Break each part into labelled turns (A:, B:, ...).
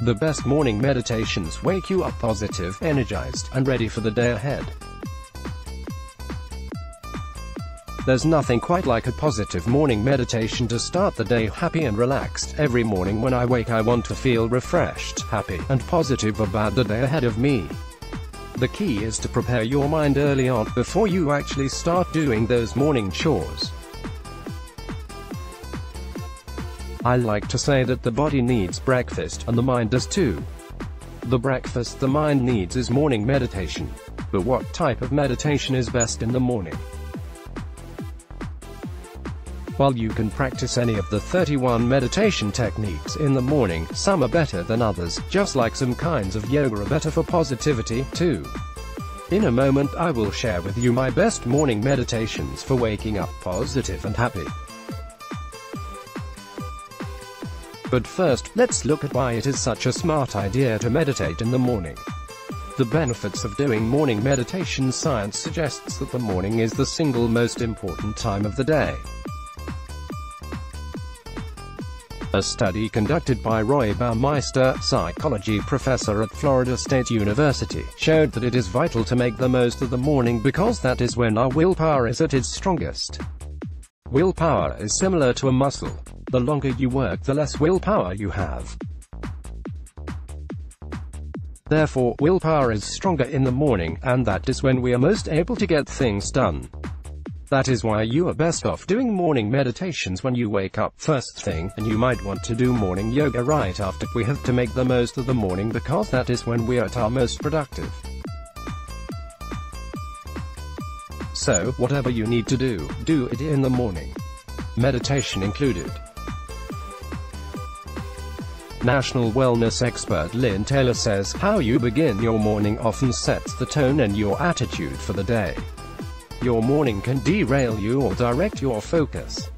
A: The best morning meditations wake you up positive, energized, and ready for the day ahead. There's nothing quite like a positive morning meditation to start the day happy and relaxed. Every morning when I wake I want to feel refreshed, happy, and positive about the day ahead of me. The key is to prepare your mind early on, before you actually start doing those morning chores. I like to say that the body needs breakfast, and the mind does too. The breakfast the mind needs is morning meditation. But what type of meditation is best in the morning? While you can practice any of the 31 meditation techniques in the morning, some are better than others, just like some kinds of yoga are better for positivity, too. In a moment I will share with you my best morning meditations for waking up positive and happy. But first, let's look at why it is such a smart idea to meditate in the morning. The benefits of doing morning meditation. Science suggests that the morning is the single most important time of the day. A study conducted by Roy Baumeister, psychology professor at Florida State University, showed that it is vital to make the most of the morning because that is when our willpower is at its strongest. Willpower is similar to a muscle. The longer you work, the less willpower you have. Therefore, willpower is stronger in the morning, and that is when we are most able to get things done. That is why you are best off doing morning meditations when you wake up first thing, and you might want to do morning yoga right after. We have to make the most of the morning because that is when we are at our most productive. So, whatever you need to do it in the morning. Meditation included. National wellness expert Lynn Taylor says, how you begin your morning often sets the tone and your attitude for the day. Your morning can derail you or direct your focus.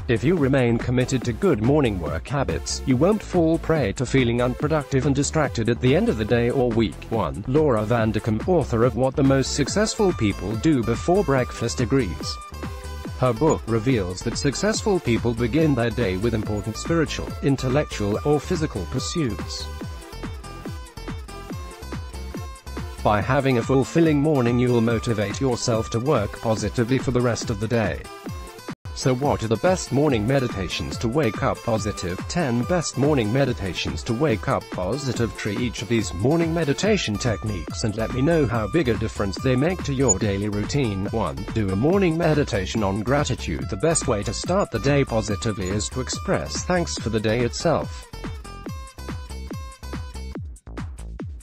A: If you remain committed to good morning work habits, you won't fall prey to feeling unproductive and distracted at the end of the day or week. 1. Laura Vanderkam, author of What the Most Successful People Do Before Breakfast, agrees. Her book reveals that successful people begin their day with important spiritual, intellectual, or physical pursuits. By having a fulfilling morning, you will motivate yourself to work positively for the rest of the day. So what are the best morning meditations to wake up positive? 10 best morning meditations to wake up positive. Try each of these morning meditation techniques and let me know how big a difference they make to your daily routine. 1. Do a morning meditation on gratitude. The best way to start the day positively is to express thanks for the day itself.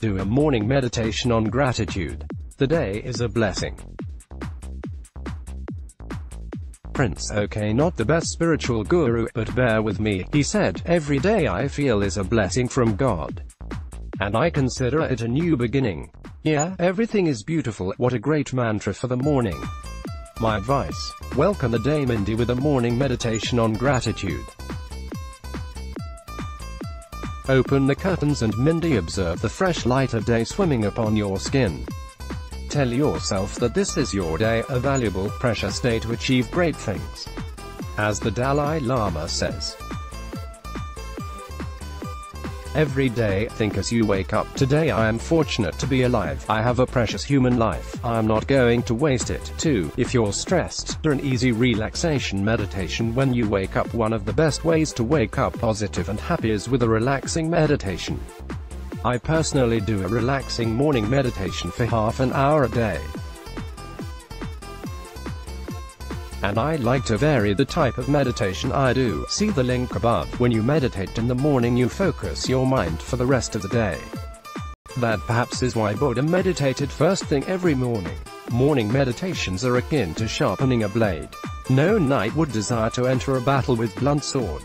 A: Do a morning meditation on gratitude. The day is a blessing. Prince. Okay, not the best spiritual guru, but bear with me. He said, every day I feel is a blessing from God. And I consider it a new beginning. Yeah, everything is beautiful. What a great mantra for the morning. My advice. Welcome the day Mindy with a morning meditation on gratitude. Open the curtains and Mindy observe the fresh light of day swimming upon your skin. Tell yourself that this is your day, a valuable, precious day to achieve great things. As the Dalai Lama says, every day, think as you wake up, today I am fortunate to be alive, I have a precious human life, I am not going to waste it. 2. If you're stressed, do an easy relaxation meditation when you wake up. One of the best ways to wake up positive and happy is with a relaxing meditation. I personally do a relaxing morning meditation for half an hour a day. And I like to vary the type of meditation I do. See the link above. When you meditate in the morning, you focus your mind for the rest of the day. That perhaps is why Buddha meditated first thing every morning. Morning meditations are akin to sharpening a blade. No knight would desire to enter a battle with blunt sword.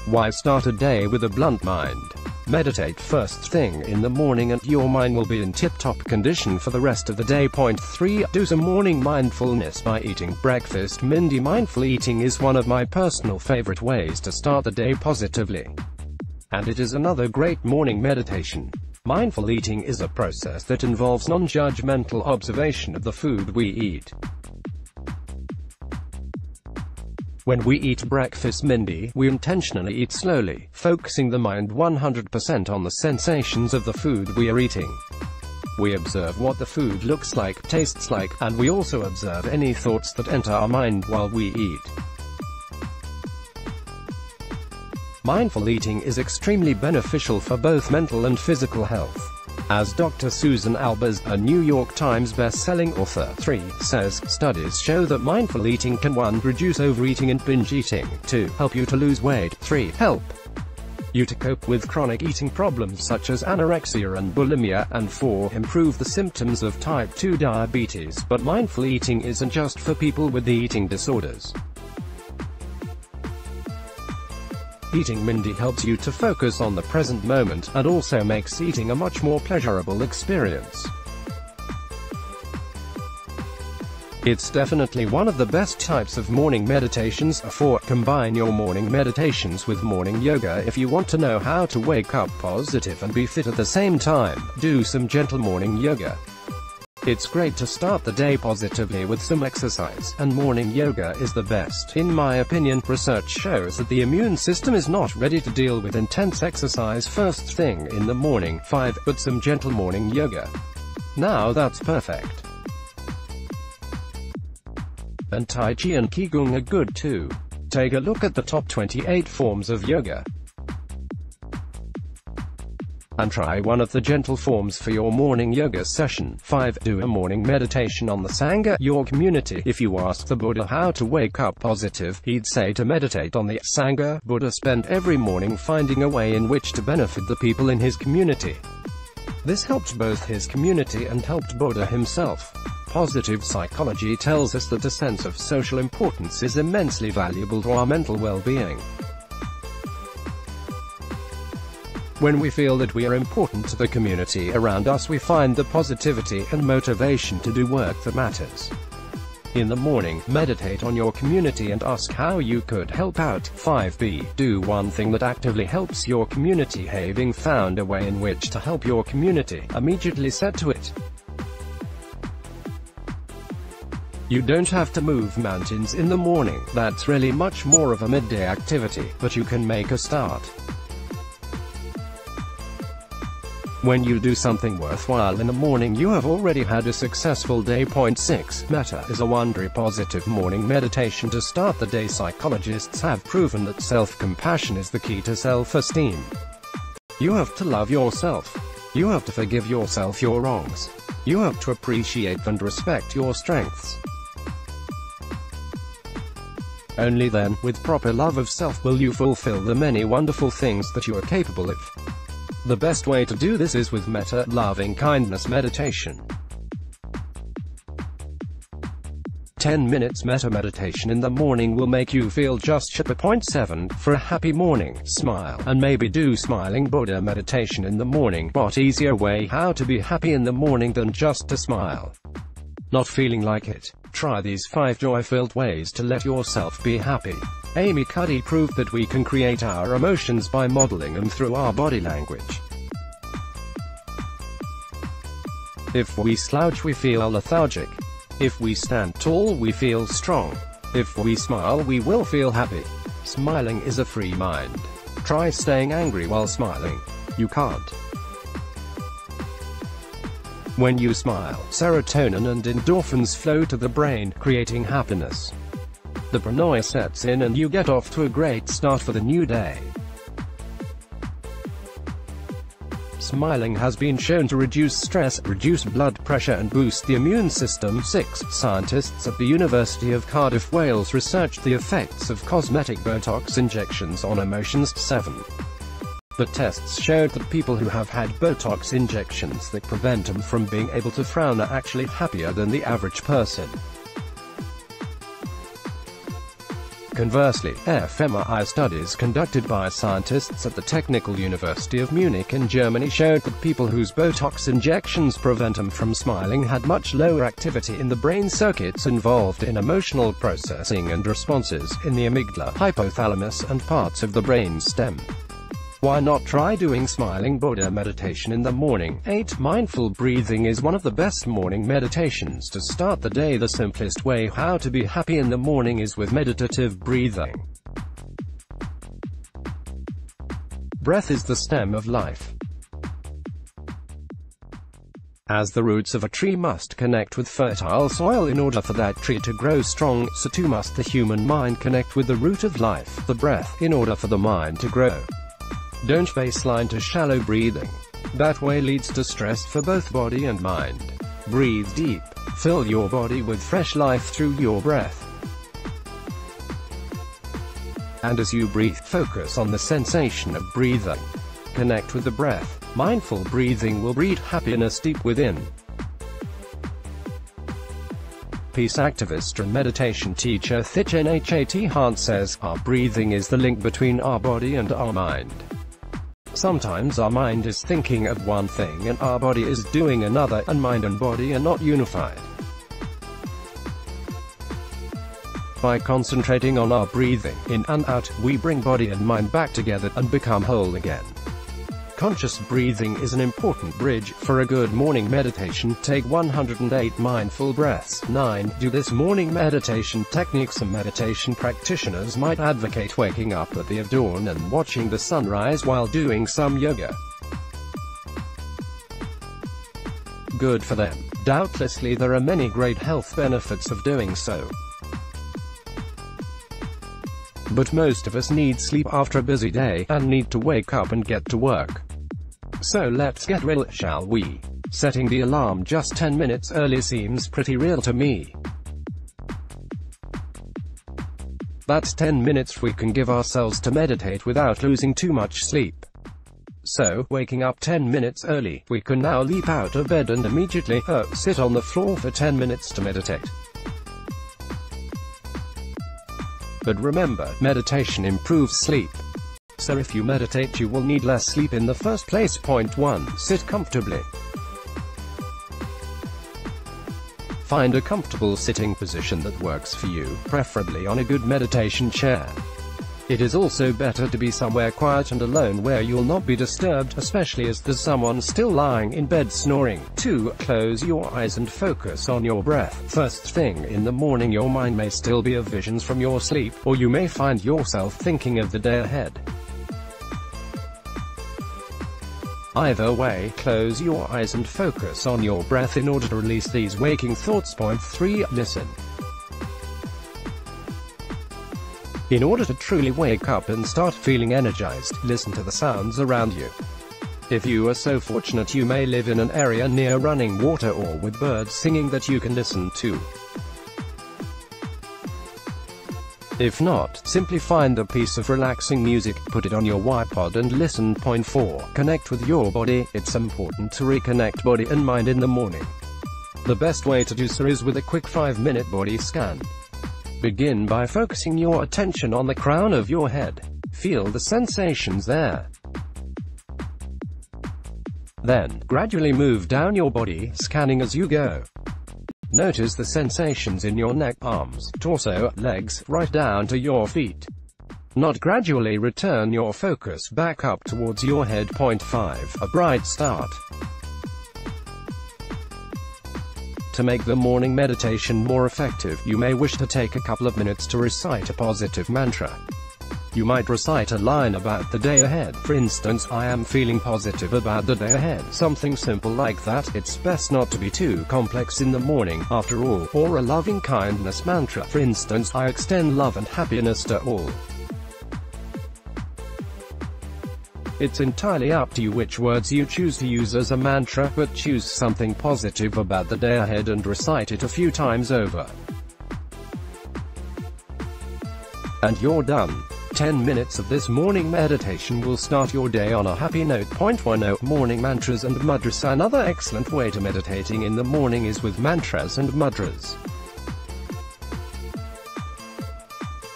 A: Why start a day with a blunt mind? Meditate first thing in the morning and your mind will be in tip-top condition for the rest of the day. 3. Do some morning mindfulness by eating breakfast. Mindy, mindful eating is one of my personal favorite ways to start the day positively. And it is another great morning meditation. Mindful eating is a process that involves non-judgmental observation of the food we eat. When we eat breakfast Mindy, we intentionally eat slowly, focusing the mind 100% on the sensations of the food we are eating. We observe what the food looks like, tastes like, and we also observe any thoughts that enter our mind while we eat. Mindful eating is extremely beneficial for both mental and physical health. As Dr. Susan Albers, a New York Times best-selling author, 3, says, studies show that mindful eating can 1. Reduce overeating and binge eating, 2. Help you to lose weight, 3. Help you to cope with chronic eating problems such as anorexia and bulimia, and 4. Improve the symptoms of type 2 diabetes. But mindful eating isn't just for people with the eating disorders. Eating Mindy helps you to focus on the present moment, and also makes eating a much more pleasurable experience. It's definitely one of the best types of morning meditations. 4. Combine your morning meditations with morning yoga. If you want to know how to wake up positive and be fit at the same time, do some gentle morning yoga. It's great to start the day positively with some exercise, and morning yoga is the best. In my opinion, research shows that the immune system is not ready to deal with intense exercise first thing in the morning. 5. But some gentle morning yoga. Now that's perfect. And Tai Chi and Qigong are good too. Take a look at the top 28 forms of yoga, and try one of the gentle forms for your morning yoga session. 5. Do a morning meditation on the Sangha, your community. If you ask the Buddha how to wake up positive, he'd say to meditate on the Sangha. Buddha spent every morning finding a way in which to benefit the people in his community. This helped both his community and helped Buddha himself. Positive psychology tells us that a sense of social importance is immensely valuable to our mental well-being. When we feel that we are important to the community around us, we find the positivity and motivation to do work that matters. In the morning, meditate on your community and ask how you could help out. 5b. Do one thing that actively helps your community. Having found a way in which to help your community, immediately set to it. You don't have to move mountains in the morning. That's really much more of a midday activity, but you can make a start. When you do something worthwhile in the morning, you have already had a successful day. 6. Metta is a wonderfully positive morning meditation to start the day. Psychologists have proven that self-compassion is the key to self-esteem. You have to love yourself. You have to forgive yourself your wrongs. You have to appreciate and respect your strengths. Only then, with proper love of self, will you fulfill the many wonderful things that you are capable of. The best way to do this is with metta, loving kindness meditation. 10 minutes metta meditation in the morning will make you feel just chipper. 7. For a happy morning, smile, and maybe do smiling Buddha meditation in the morning. What easier way how to be happy in the morning than just to smile? Not feeling like it? Try these 5 joy-filled ways to let yourself be happy. Amy Cuddy proved that we can create our emotions by modeling them through our body language. If we slouch, we feel lethargic. If we stand tall, we feel strong. If we smile, we will feel happy. Smiling is a free mind. Try staying angry while smiling. You can't. When you smile, serotonin and endorphins flow to the brain, creating happiness. The paranoia sets in and you get off to a great start for the new day. Smiling has been shown to reduce stress, reduce blood pressure and boost the immune system. 6. Scientists at the University of Cardiff, Wales researched the effects of cosmetic Botox injections on emotions. 7. The tests showed that people who have had Botox injections that prevent them from being able to frown are actually happier than the average person. Conversely, fMRI studies conducted by scientists at the Technical University of Munich in Germany showed that people whose Botox injections prevent them from smiling had much lower activity in the brain circuits involved in emotional processing and responses, in the amygdala, hypothalamus, and parts of the brain stem. Why not try doing smiling Buddha meditation in the morning? 8. Mindful breathing is one of the best morning meditations to start the day. The simplest way how to be happy in the morning is with meditative breathing. Breath is the stem of life. As the roots of a tree must connect with fertile soil in order for that tree to grow strong, so too must the human mind connect with the root of life, the breath, in order for the mind to grow. Don't baseline to shallow breathing. That way leads to stress for both body and mind. Breathe deep. Fill your body with fresh life through your breath. And as you breathe, focus on the sensation of breathing. Connect with the breath. Mindful breathing will breed happiness deep within. Peace activist and meditation teacher Thich Nhat Hanh says, our breathing is the link between our body and our mind. Sometimes our mind is thinking of one thing and our body is doing another, and mind and body are not unified. By concentrating on our breathing, in and out, we bring body and mind back together, and become whole again. Conscious breathing is an important bridge for a good morning meditation. Take 108 mindful breaths. 9. Do this morning meditation technique. Some meditation practitioners might advocate waking up at the dawn and watching the sunrise while doing some yoga. Good for them. Doubtlessly there are many great health benefits of doing so. But most of us need sleep after a busy day, and need to wake up and get to work. So let's get real, shall we? Setting the alarm just 10 minutes early seems pretty real to me. That's 10 minutes we can give ourselves to meditate without losing too much sleep. So, waking up 10 minutes early, we can now leap out of bed and immediately, sit on the floor for 10 minutes to meditate. But remember, meditation improves sleep. So if you meditate you will need less sleep in the first place. Point 1. Sit comfortably. Find a comfortable sitting position that works for you, preferably on a good meditation chair. It is also better to be somewhere quiet and alone where you'll not be disturbed, especially as there's someone still lying in bed snoring. 2. Close your eyes and focus on your breath. First thing in the morning your mind may still be of visions from your sleep, or you may find yourself thinking of the day ahead. Either way, close your eyes and focus on your breath in order to release these waking thoughts. Point 3. Listen. In order to truly wake up and start feeling energized, listen to the sounds around you. If you are so fortunate you may live in an area near running water or with birds singing that you can listen to. If not, simply find a piece of relaxing music, put it on your iPod and listen. Point 4. Connect with your body. It's important to reconnect body and mind in the morning. The best way to do so is with a quick 5-minute body scan. Begin by focusing your attention on the crown of your head. Feel the sensations there. Then, gradually move down your body, scanning as you go. Notice the sensations in your neck, arms, torso, legs, right down to your feet. Not gradually return your focus back up towards your head. Point 5. A bright start. To make the morning meditation more effective, you may wish to take a couple of minutes to recite a positive mantra. You might recite a line about the day ahead. For instance, I am feeling positive about the day ahead. Something simple like that. It's best not to be too complex in the morning, after all. Or a loving kindness mantra. For instance, I extend love and happiness to all. It's entirely up to you which words you choose to use as a mantra, but choose something positive about the day ahead and recite it a few times over. And you're done. 10 minutes of this morning meditation will start your day on a happy note. Point 10. Morning mantras and mudras. Another excellent way to meditating in the morning is with mantras and mudras.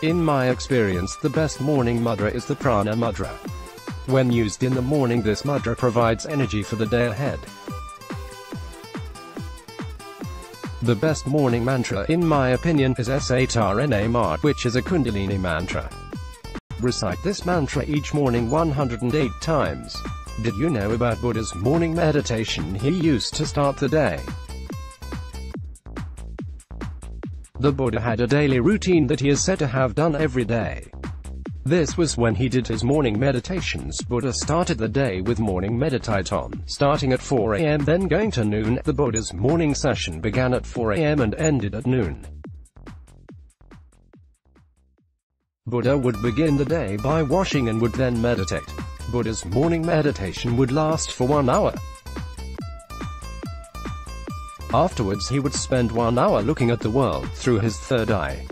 A: In my experience, the best morning mudra is the prana mudra. When used in the morning, this mudra provides energy for the day ahead. The best morning mantra, in my opinion, is Satrna, which is a Kundalini mantra. Recite this mantra each morning 108 times. Did you know about Buddha's morning meditation he used to start the day? The Buddha had a daily routine that he is said to have done every day. This was when he did his morning meditations. Buddha started the day with morning meditation, starting at 4 a.m. then going to noon. The Buddha's morning session began at 4 a.m. and ended at noon. Buddha would begin the day by washing and would then meditate. Buddha's morning meditation would last for 1 hour. Afterwards he would spend 1 hour looking at the world through his third eye.